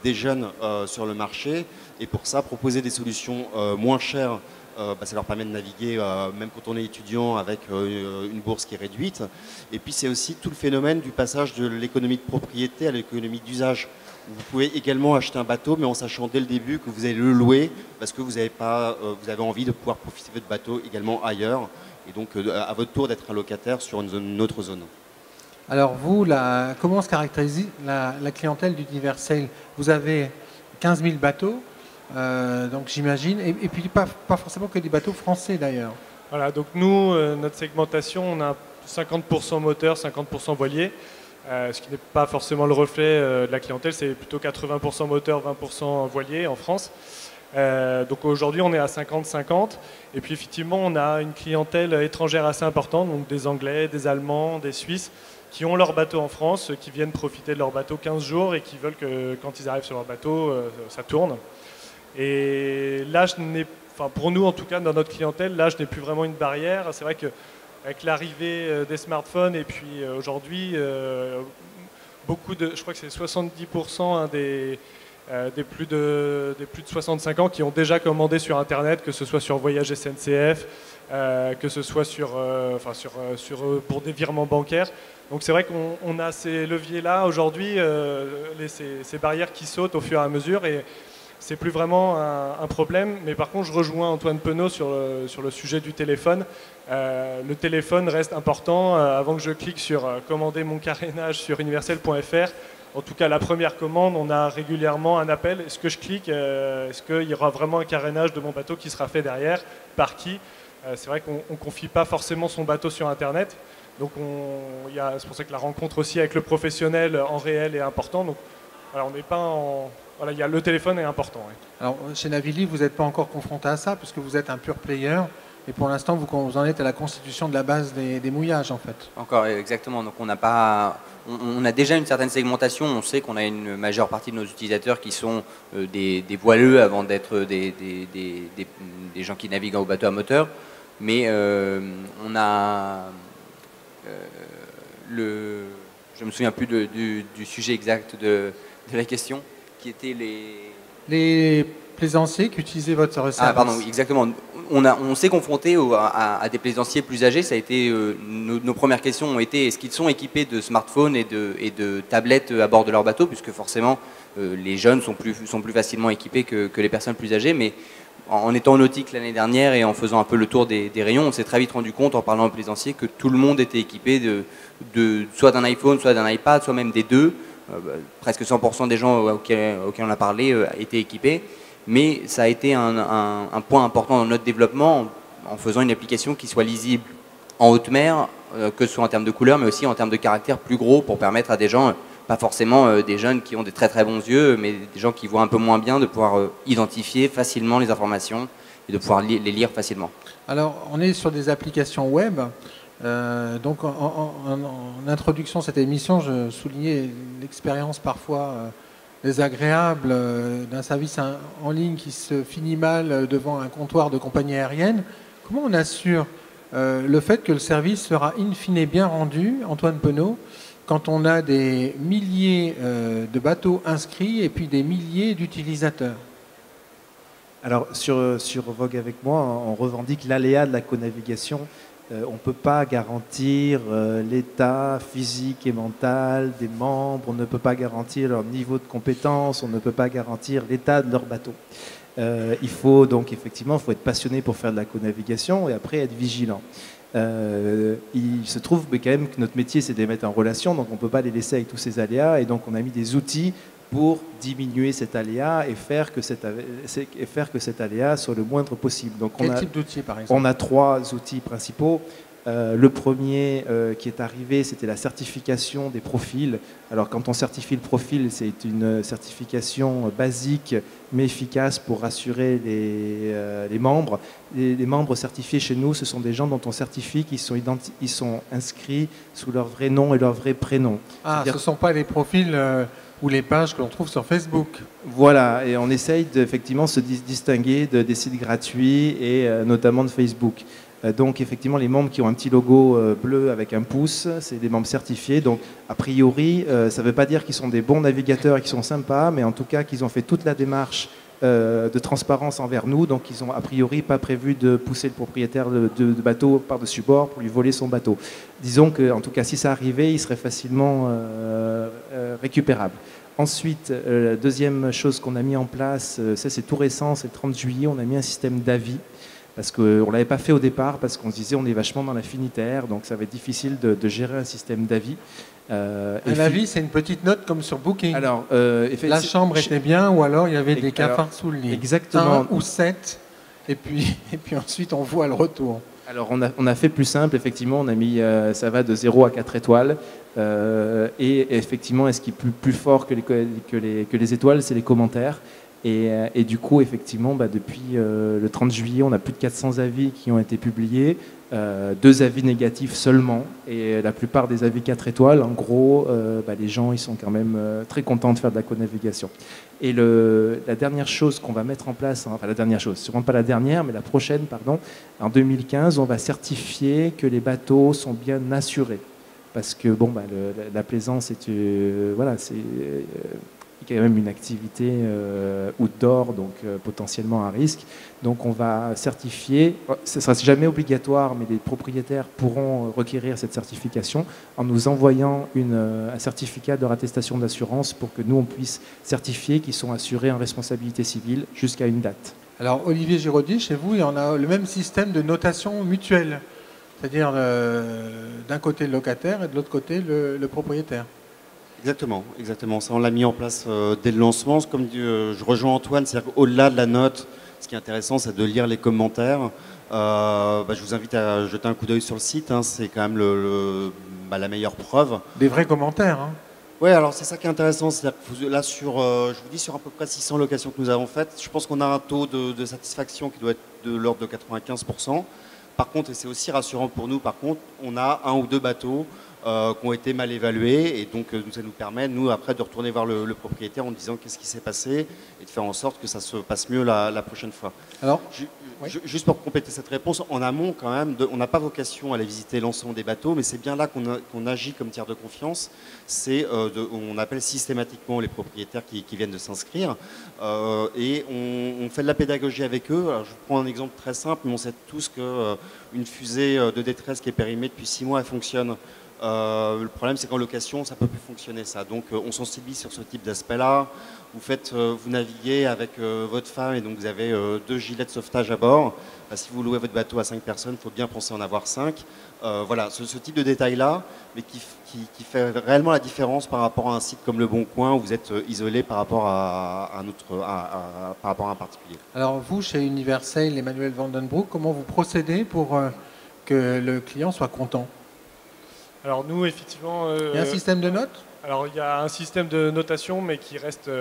des jeunes sur le marché. Et pour ça, proposer des solutions moins chères, ça leur permet de naviguer, même quand on est étudiant, avec une bourse qui est réduite. Et puis, c'est aussi tout le phénomène du passage de l'économie de propriété à l'économie d'usage. Vous pouvez également acheter un bateau, mais en sachant dès le début que vous allez le louer, parce que vous avez envie de pouvoir profiter de votre bateau également ailleurs. Et donc, à votre tour d'être un locataire sur une autre zone. Alors vous, comment se caractérise la clientèle d'Univers Sail? Vous avez 15 000 bateaux, donc j'imagine, et puis pas forcément que des bateaux français d'ailleurs. Voilà, donc nous, notre segmentation, on a 50% moteur, 50% voilier, ce qui n'est pas forcément le reflet de la clientèle, c'est plutôt 80% moteur, 20% voilier en France. Donc aujourd'hui on est à 50-50, et puis effectivement on a une clientèle étrangère assez importante, donc des Anglais, des Allemands, des Suisses qui ont leur bateau en France, qui viennent profiter de leur bateau 15 jours et qui veulent que quand ils arrivent sur leur bateau ça tourne. Et l'âge pour nous en tout cas dans notre clientèle, l'âge n'est plus vraiment une barrière. C'est vrai qu'avec l'arrivée des smartphones et puis aujourd'hui je crois que c'est 70% des plus de 65 ans qui ont déjà commandé sur Internet, que ce soit sur Voyage SNCF, que ce soit pour des virements bancaires. Donc c'est vrai qu'on a ces leviers-là aujourd'hui, ces barrières qui sautent au fur et à mesure, et c'est plus vraiment un problème. Mais par contre, je rejoins Antoine Penaud sur le sujet du téléphone. Le téléphone reste important. Avant que je clique sur commander mon carénage sur universel.fr, en tout cas, la première commande, on a régulièrement un appel. Est-ce que je clique? Est-ce qu'il y aura vraiment un carénage de mon bateau qui sera fait derrière? Par qui? C'est vrai qu'on ne confie pas forcément son bateau sur Internet. Donc c'est pour ça que la rencontre aussi avec le professionnel en réel est importante. Donc voilà, on n'est pas en... Voilà, le téléphone est important. Oui. Alors chez Navili, vous n'êtes pas encore confronté à ça, puisque vous êtes un pure player. Et pour l'instant, vous en êtes à la constitution de la base des mouillages, en fait. Encore, exactement. Donc on n'a pas, on a déjà une certaine segmentation. On sait qu'on a une majeure partie de nos utilisateurs qui sont des voileux avant d'être des gens qui naviguent au bateau à moteur. Mais on a je me souviens plus du sujet exact de la question, qui était les plaisanciers qui utilisaient votre service. Ah pardon, oui, exactement. On s'est confronté à des plaisanciers plus âgés. Ça a été nos premières questions ont été est-ce qu'ils sont équipés de smartphones et de tablettes à bord de leur bateau, puisque forcément les jeunes sont plus facilement équipés que les personnes plus âgées. Mais en étant nautique l'année dernière et en faisant un peu le tour des rayons, on s'est très vite rendu compte en parlant aux plaisanciers que tout le monde était équipé soit d'un iPhone, soit d'un iPad, soit même des deux. Presque 100% des gens auxquels on a parlé étaient équipés. Mais ça a été un point important dans notre développement en faisant une application qui soit lisible en haute mer, que ce soit en termes de couleur, mais aussi en termes de caractère plus gros pour permettre à des gens, pas forcément des jeunes qui ont des très très bons yeux, mais des gens qui voient un peu moins bien, de pouvoir identifier facilement les informations et de pouvoir les lire facilement. Alors, on est sur des applications web. Donc, en introduction de cette émission, je soulignais l'expérience parfois désagréable d'un service en ligne qui se finit mal devant un comptoir de compagnie aérienne. Comment on assure le fait que le service sera in fine bien rendu, Antoine Penaud, quand on a des milliers de bateaux inscrits et puis des milliers d'utilisateurs? Alors, sur Vogue avec moi, on revendique l'aléa de la conavigation. On ne peut pas garantir l'état physique et mental des membres, on ne peut pas garantir leur niveau de compétence, on ne peut pas garantir l'état de leur bateau. Il faut donc effectivement être passionné pour faire de la conavigation et après être vigilant. Il se trouve quand même que notre métier c'est de les mettre en relation, donc on ne peut pas les laisser avec tous ces aléas, et donc on a mis des outils pour diminuer cet aléa et faire que cet aléa soit le moindre possible. Donc Quel type d'outils, par exemple? On a 3 outils principaux. Le premier qui est arrivé, c'était la certification des profils. Alors quand on certifie le profil, c'est une certification basique mais efficace pour rassurer les membres. Les membres certifiés chez nous, ce sont des gens dont on certifie qu'ils sont inscrits sous leur vrai nom et leur vrai prénom. Ah, ce ne sont pas les profils ou les pages que l'on trouve sur Facebook. Voilà, et on essaye effectivement se distinguer des sites gratuits et notamment de Facebook. Donc effectivement, les membres qui ont un petit logo bleu avec un pouce, c'est des membres certifiés. Donc a priori, ça ne veut pas dire qu'ils sont des bons navigateurs et qu'ils sont sympas, mais en tout cas qu'ils ont fait toute la démarche de transparence envers nous. Donc ils n'ont a priori pas prévu de pousser le propriétaire de bateau par-dessus bord pour lui voler son bateau. Disons qu'en tout cas, si ça arrivait, il serait facilement récupérable. Ensuite, la deuxième chose qu'on a mis en place, ça c'est tout récent, c'est le 30 juillet, on a mis un système d'avis. Parce qu'on ne l'avait pas fait au départ, parce qu'on se disait on est vachement dans l'affinitaire, donc ça va être difficile de gérer un système d'avis. Un avis, c'est une petite note comme sur Booking. Alors, la chambre était bien, ou alors il y avait des cafards sous le lit. Exactement. 1 ou 7, et puis ensuite on voit le retour. Alors on a fait plus simple, effectivement, on a mis, ça va de 0 à 4 étoiles. Et effectivement, ce qui est plus fort que les étoiles, c'est les commentaires. Et du coup, effectivement, depuis le 30 juillet, on a plus de 400 avis qui ont été publiés, 2 avis négatifs seulement, et la plupart des avis 4 étoiles. En gros, les gens ils sont quand même très contents de faire de la conavigation. Et la dernière chose qu'on va mettre en place, enfin la dernière chose, sûrement pas la dernière, mais la prochaine, pardon, en 2015, on va certifier que les bateaux sont bien assurés. Parce que la plaisance, c'est quand même une activité outdoor, donc potentiellement à risque. Donc on va certifier, ce ne sera jamais obligatoire, mais les propriétaires pourront requérir cette certification en nous envoyant un certificat de leur attestation d'assurance pour que nous, on puisse certifier qu'ils sont assurés en responsabilité civile jusqu'à une date. Alors Olivier Giraudy, chez vous, il y en a le même système de notation mutuelle, c'est-à-dire d'un côté le locataire et de l'autre côté le propriétaire. Exactement. Ça, on l'a mis en place dès le lancement. Comme je rejoins Antoine, c'est-à-dire qu'au-delà de la note, ce qui est intéressant, c'est de lire les commentaires. Je vous invite à jeter un coup d'œil sur le site. Hein, c'est quand même la meilleure preuve. Des vrais commentaires. Hein. Oui, alors c'est ça qui est intéressant. C'est-à-dire que là, je vous dis, sur à peu près 600 locations que nous avons faites, je pense qu'on a un taux de satisfaction qui doit être de l'ordre de 95%. par contre, et c'est aussi rassurant pour nous, par contre, on a 1 ou 2 bateaux qui ont été mal évalués, et donc ça nous permet, nous, après, de retourner voir le propriétaire en disant qu'est-ce qui s'est passé, et de faire en sorte que ça se passe mieux la prochaine fois. Alors, Juste pour compléter cette réponse, en amont quand même, on n'a pas vocation à aller visiter l'ensemble des bateaux, mais c'est bien là qu'on agit comme tiers de confiance. On appelle systématiquement les propriétaires qui viennent de s'inscrire, et on fait de la pédagogie avec eux. Alors, je vous prends un exemple très simple, mais on sait tous qu'une fusée de détresse qui est périmée depuis 6 mois, elle fonctionne. Le problème, c'est qu'en location, ça ne peut plus fonctionner, ça. Donc, on sensibilise sur ce type d'aspect-là. Vous naviguez avec votre femme et donc vous avez 2 gilets de sauvetage à bord. Si vous louez votre bateau à 5 personnes, il faut bien penser en avoir 5. Voilà, ce type de détail-là, mais qui fait réellement la différence par rapport à un site comme Le Bon Coin où vous êtes isolé par rapport à par rapport à un particulier. Alors vous, chez Universal, Emmanuel Vandenbroek, comment vous procédez pour que le client soit content? Alors nous, effectivement... Il y a un système de notes? Alors il y a un système de notation, mais qui reste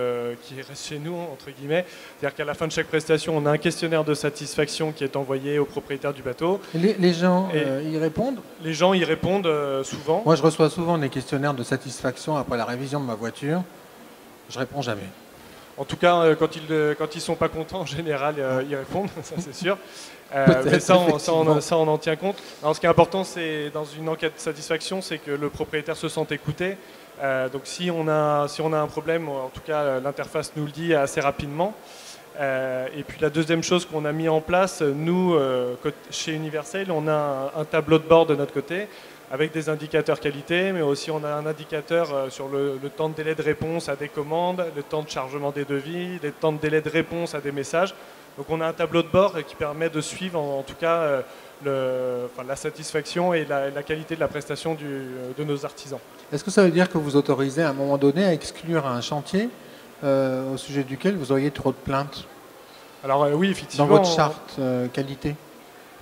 chez nous, entre guillemets. C'est-à-dire qu'à la fin de chaque prestation, on a un questionnaire de satisfaction qui est envoyé au propriétaire du bateau. Les gens y répondent? Les gens y répondent souvent. Moi, je reçois souvent des questionnaires de satisfaction après la révision de ma voiture. Je réponds jamais. En tout cas, quand ils sont pas contents, en général, ils répondent, ça c'est sûr. Mais ça, on en tient compte. Alors, ce qui est important, c'est dans une enquête de satisfaction, c'est que le propriétaire se sente écouté. Donc si on a un problème, en tout cas l'interface nous le dit assez rapidement. Et puis la deuxième chose qu'on a mis en place, nous, chez Universal, on a un tableau de bord de notre côté avec des indicateurs qualité, mais aussi on a un indicateur sur le temps de délai de réponse à des commandes, le temps de chargement des devis, le temps de délai de réponse à des messages. Donc on a un tableau de bord qui permet de suivre en tout cas la satisfaction et la qualité de la prestation de nos artisans. Est-ce que ça veut dire que vous autorisez à un moment donné à exclure un chantier au sujet duquel vous auriez trop de plaintes? Alors oui, effectivement. Dans votre charte qualité?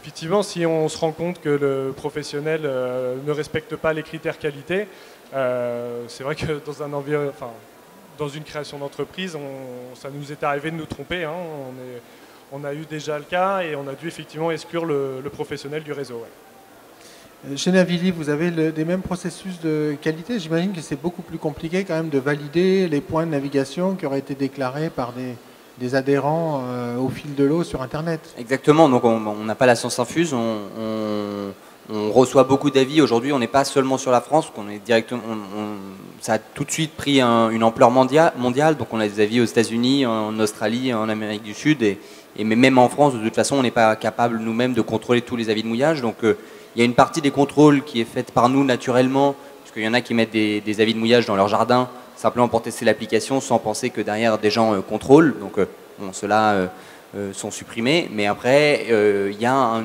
Effectivement, si on se rend compte que le professionnel ne respecte pas les critères qualité, c'est vrai que dans une création d'entreprise, ça nous est arrivé de nous tromper. Hein. On a eu déjà le cas et on a dû effectivement exclure le professionnel du réseau. Ouais. Chez Navili, vous avez des mêmes processus de qualité? J'imagine que c'est beaucoup plus compliqué quand même de valider les points de navigation qui auraient été déclarés par des adhérents au fil de l'eau sur Internet. Exactement, donc on n'a pas la science infuse, on reçoit beaucoup d'avis. Aujourd'hui, on n'est pas seulement sur la France, qu'on est directement, ça a tout de suite pris une ampleur mondiale, donc on a des avis aux États-Unis, en Australie, en Amérique du Sud, et même en France, de toute façon, on n'est pas capable nous-mêmes de contrôler tous les avis de mouillage. Donc il y a une partie des contrôles qui est faite par nous naturellement, parce qu'il y en a qui mettent des avis de mouillage dans leur jardin, simplement pour tester l'application, sans penser que derrière des gens contrôlent. Donc ceux-là sont supprimés. Mais après, il y a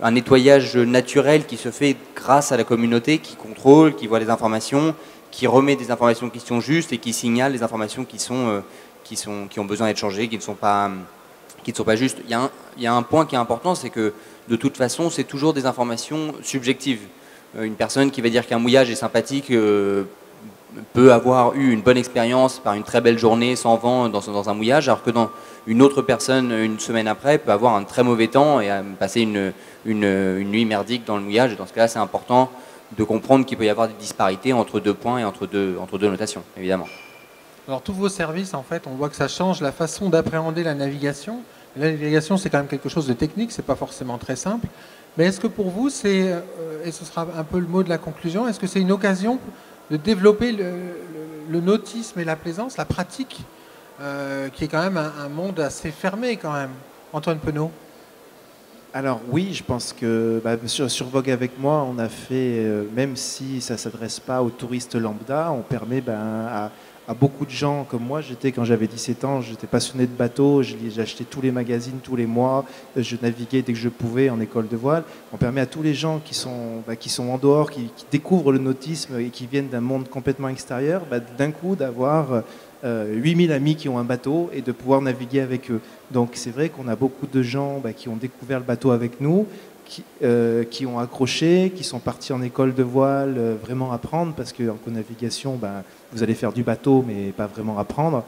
un nettoyage naturel qui se fait grâce à la communauté qui contrôle, qui voit les informations, qui remet des informations qui sont justes et qui signale les informations qui ont besoin d'être changées, qui ne sont pas justes. Il y a un point qui est important, c'est que de toute façon, c'est toujours des informations subjectives. Une personne qui va dire qu'un mouillage est sympathique peut avoir eu une bonne expérience par une très belle journée sans vent dans un mouillage, alors que une autre personne, une semaine après, peut avoir un très mauvais temps et passer une nuit merdique dans le mouillage. Et dans ce cas-là, c'est important de comprendre qu'il peut y avoir des disparités entre 2 points et entre deux notations, évidemment. Alors tous vos services, en fait, on voit que ça change la façon d'appréhender la navigation. La navigation, c'est quand même quelque chose de technique, c'est pas forcément très simple. Mais est-ce que pour vous, et ce sera un peu le mot de la conclusion, est-ce que c'est une occasion de développer le nautisme et la plaisance, la pratique, qui est quand même un monde assez fermé quand même? Antoine Penaud? Alors oui, je pense que sur Vogue avec moi, on a fait, même si ça ne s'adresse pas aux touristes lambda, on permet à beaucoup de gens comme moi. Quand j'avais 17 ans, j'étais passionné de bateaux, j'achetais tous les magazines tous les mois, je naviguais dès que je pouvais en école de voile. On permet à tous les gens qui sont en dehors, qui découvrent le nautisme et qui viennent d'un monde complètement extérieur, d'un coup d'avoir 8000 amis qui ont un bateau et de pouvoir naviguer avec eux. Donc c'est vrai qu'on a beaucoup de gens qui ont découvert le bateau avec nous, qui ont accroché, qui sont partis en école de voile vraiment apprendre, parce qu'en co-navigation, vous allez faire du bateau, mais pas vraiment apprendre,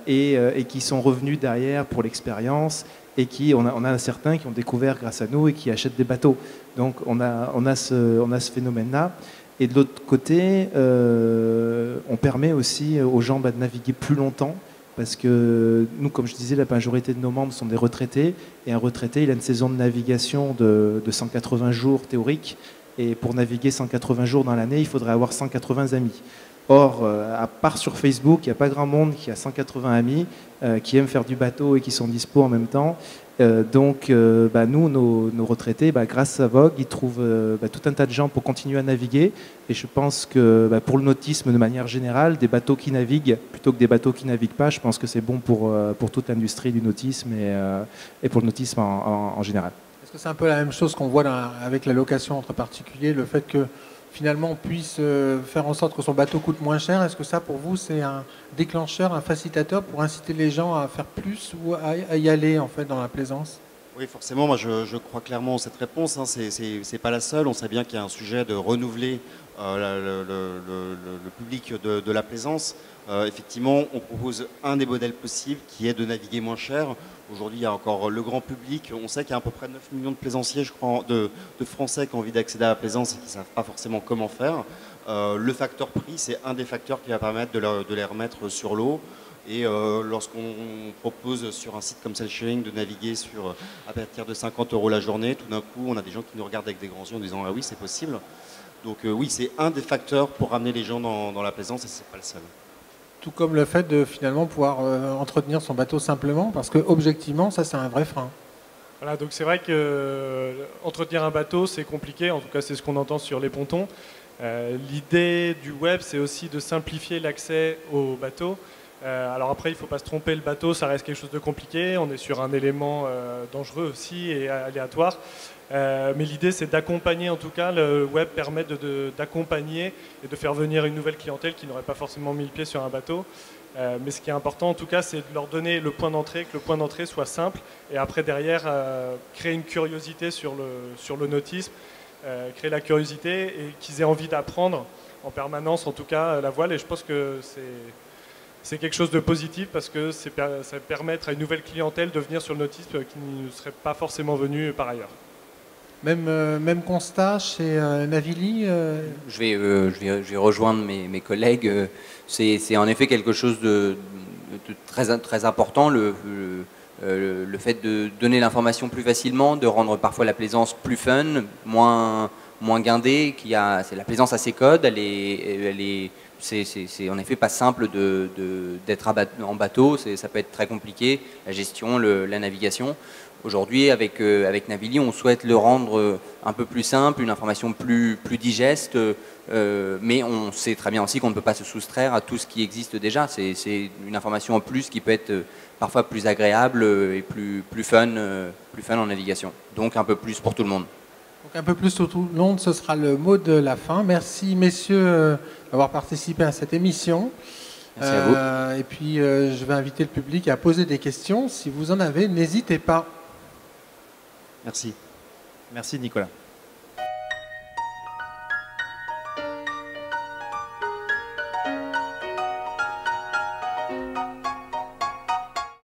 et qui sont revenus derrière pour l'expérience, et on a certains qui ont découvert grâce à nous et qui achètent des bateaux. Donc on a ce phénomène-là. Et de l'autre côté, on permet aussi aux gens de naviguer plus longtemps, parce que nous, comme je disais, la majorité de nos membres sont des retraités, et un retraité, il a une saison de navigation de 180 jours théoriques, et pour naviguer 180 jours dans l'année, il faudrait avoir 180 amis. Or, à part sur Facebook, il n'y a pas grand monde qui a 180 amis, qui aiment faire du bateau et qui sont dispo en même temps. Donc, nous, nos retraités, grâce à Vogue, ils trouvent tout un tas de gens pour continuer à naviguer. Et je pense que pour le nautisme, de manière générale, des bateaux qui naviguent plutôt que des bateaux qui ne naviguent pas, je pense que c'est bon pour toute l'industrie du nautisme et pour le nautisme en général. Est-ce que c'est un peu la même chose qu'on voit avec la location entre particuliers, le fait que finalement on puisse faire en sorte que son bateau coûte moins cher? Est-ce que ça, pour vous, c'est un déclencheur, un facilitateur pour inciter les gens à faire plus ou à y aller en fait dans la plaisance? Oui, forcément, moi je crois clairement en cette réponse. Hein. C'est pas la seule. On sait bien qu'il y a un sujet de renouveler le public de la plaisance. Effectivement, on propose un des modèles possibles qui est de naviguer moins cher. Aujourd'hui, il y a encore le grand public. On sait qu'il y a à peu près 9 millions de plaisanciers, je crois, de Français qui ont envie d'accéder à la plaisance et qui ne savent pas forcément comment faire. Le facteur prix, c'est un des facteurs qui va permettre de les remettre sur l'eau. Et lorsqu'on propose sur un site comme Sailsharing de naviguer à partir de 50 € la journée, tout d'un coup, on a des gens qui nous regardent avec des grands yeux en disant « Ah oui, c'est possible ». Donc oui, c'est un des facteurs pour ramener les gens dans la plaisance et ce n'est pas le seul. Tout comme le fait de finalement pouvoir entretenir son bateau simplement, parce que objectivement, ça c'est un vrai frein. Voilà, donc c'est vrai que entretenir un bateau, c'est compliqué, en tout cas c'est ce qu'on entend sur les pontons. L'idée du web, c'est aussi de simplifier l'accès au bateau. Alors après, il ne faut pas se tromper, le bateau, ça reste quelque chose de compliqué, on est sur un élément dangereux aussi et aléatoire. Mais l'idée, c'est d'accompagner, en tout cas, le web permet d'accompagner et de faire venir une nouvelle clientèle qui n'aurait pas forcément mis le pied sur un bateau. Mais ce qui est important, en tout cas, c'est de leur donner le point d'entrée, que le point d'entrée soit simple, et après, derrière, créer une curiosité sur le nautisme, créer la curiosité et qu'ils aient envie d'apprendre en permanence, en tout cas, la voile. Et je pense que c'est quelque chose de positif parce que ça va permettre à une nouvelle clientèle de venir sur le nautisme qui ne serait pas forcément venue par ailleurs. Même constat chez Navili Je vais rejoindre mes collègues. C'est en effet quelque chose de très important, le fait de donner l'information plus facilement, de rendre parfois la plaisance plus fun, moins guindée. C'est la plaisance à ses codes, c'est en effet pas simple d'être en bateau, ça peut être très compliqué, la gestion, la navigation. Aujourd'hui, avec Navili, on souhaite le rendre un peu plus simple, une information plus digeste, mais on sait très bien aussi qu'on ne peut pas se soustraire à tout ce qui existe déjà. C'est une information en plus qui peut être parfois plus agréable et plus fun en navigation. Donc un peu plus pour tout le monde. Donc un peu plus pour tout le monde, ce sera le mot de la fin. Merci messieurs d'avoir participé à cette émission. Merci à vous. Et puis je vais inviter le public à poser des questions. Si vous en avez, n'hésitez pas. Merci. Merci Nicolas.